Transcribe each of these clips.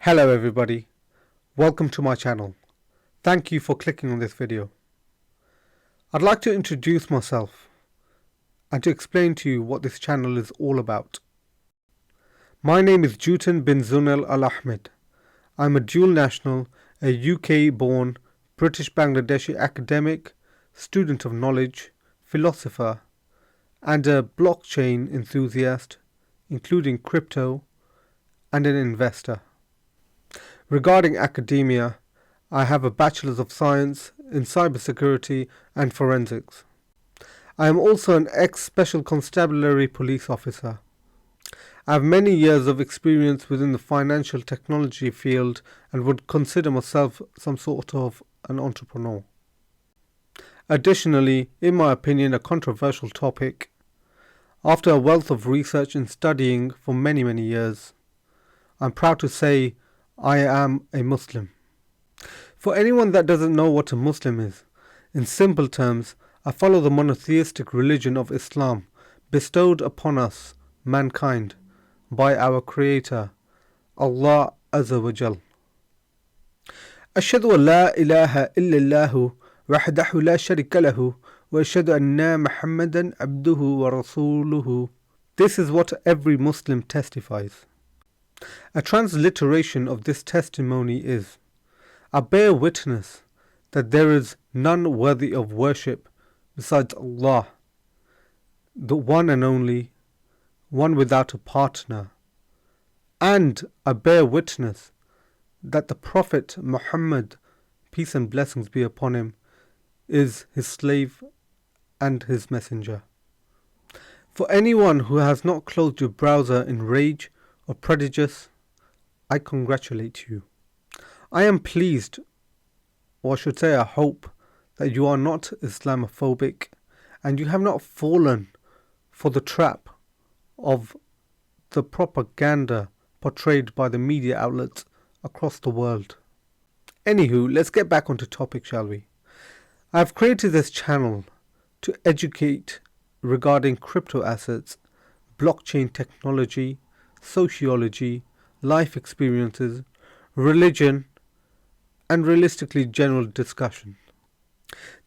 Hello everybody, welcome to my channel. Thank you for clicking on this video. I'd like to introduce myself and to explain to you what this channel is all about. My name is Jbinzala Al Ahmed. I'm a dual national, a UK born British Bangladeshi academic, student of knowledge, philosopher and a blockchain enthusiast, including crypto, and an investor. Regarding academia, I have a Bachelor's of Science in Cybersecurity and Forensics. I am also an ex-Special Constabulary police officer. I have many years of experience within the financial technology field and would consider myself some sort of an entrepreneur. Additionally, in my opinion, a controversial topic. After a wealth of research and studying for many years, I'm proud to say I am a Muslim. For anyone that doesn't know what a Muslim is, in simple terms, I follow the monotheistic religion of Islam bestowed upon us, mankind, by our Creator, Allah Azza wa Jal. أشهد أن لا إله إلا الله وحده لا شريك له وأشهد أن محمدا عبده ورسوله. This is what every Muslim testifies. A transliteration of this testimony is, I bear witness that there is none worthy of worship besides Allah, the one and only, one without a partner, and I bear witness that the Prophet Muhammad, peace and blessings be upon him, is his slave and his messenger. For anyone who has not closed your browser in rage or prejudice, I congratulate you. I am pleased, or I should say I hope, that you are not Islamophobic and you have not fallen for the trap of the propaganda portrayed by the media outlets across the world. Anywho, let's get back onto topic, shall we? I have created this channel to educate regarding crypto assets, blockchain technology, sociology, life experiences, religion, and realistically general discussion.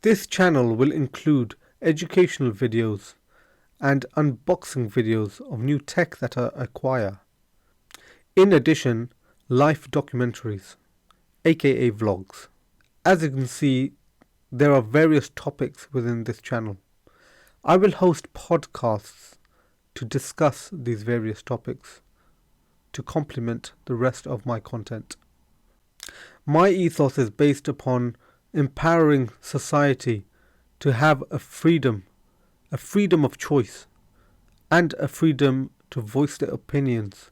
This channel will include educational videos and unboxing videos of new tech that I acquire. In addition, life documentaries, aka vlogs. As you can see, there are various topics within this channel. I will host podcasts to discuss these various topics to complement the rest of my content. My ethos is based upon empowering society to have a freedom of choice, and a freedom to voice their opinions.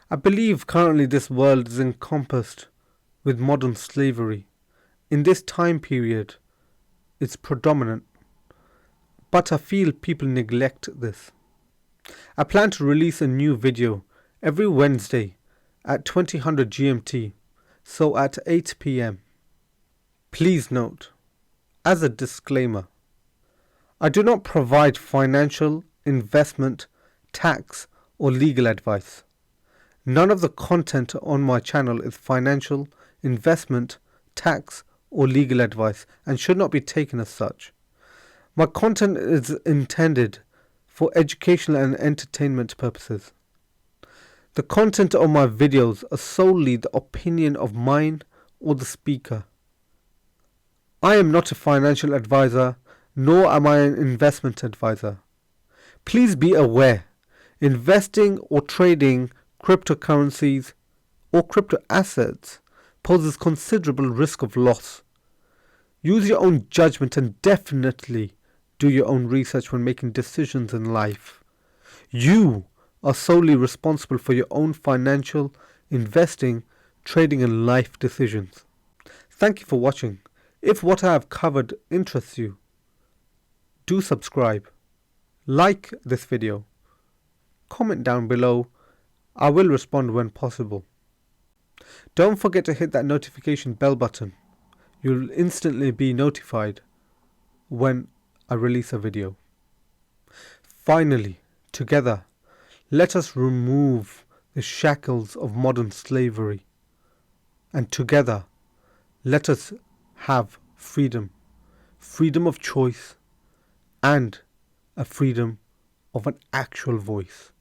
I believe currently this world is encompassed with modern slavery. In this time period, it's predominant, but I feel people neglect this. I plan to release a new video every Wednesday at 2000 GMT, so at 8 PM. Please note, as a disclaimer, I do not provide financial, investment, tax or legal advice. None of the content on my channel is financial, investment, tax or legal advice and should not be taken as such. My content is intended for educational and entertainment purposes. The content of my videos are solely the opinion of mine or the speaker. I am not a financial advisor, nor am I an investment advisor. Please be aware, investing or trading cryptocurrencies or crypto assets poses considerable risk of loss. Use your own judgment and definitely do your own research when making decisions in life. You are solely responsible for your own financial, investing, trading and life decisions. Thank you for watching. If what I have covered interests you, do subscribe, like this video, comment down below. I will respond when possible. Don't forget to hit that notification bell button. You'll instantly be notified when I release a video. Finally, together, let us remove the shackles of modern slavery And together, let us have freedom. Freedom of choice and a freedom of an actual voice.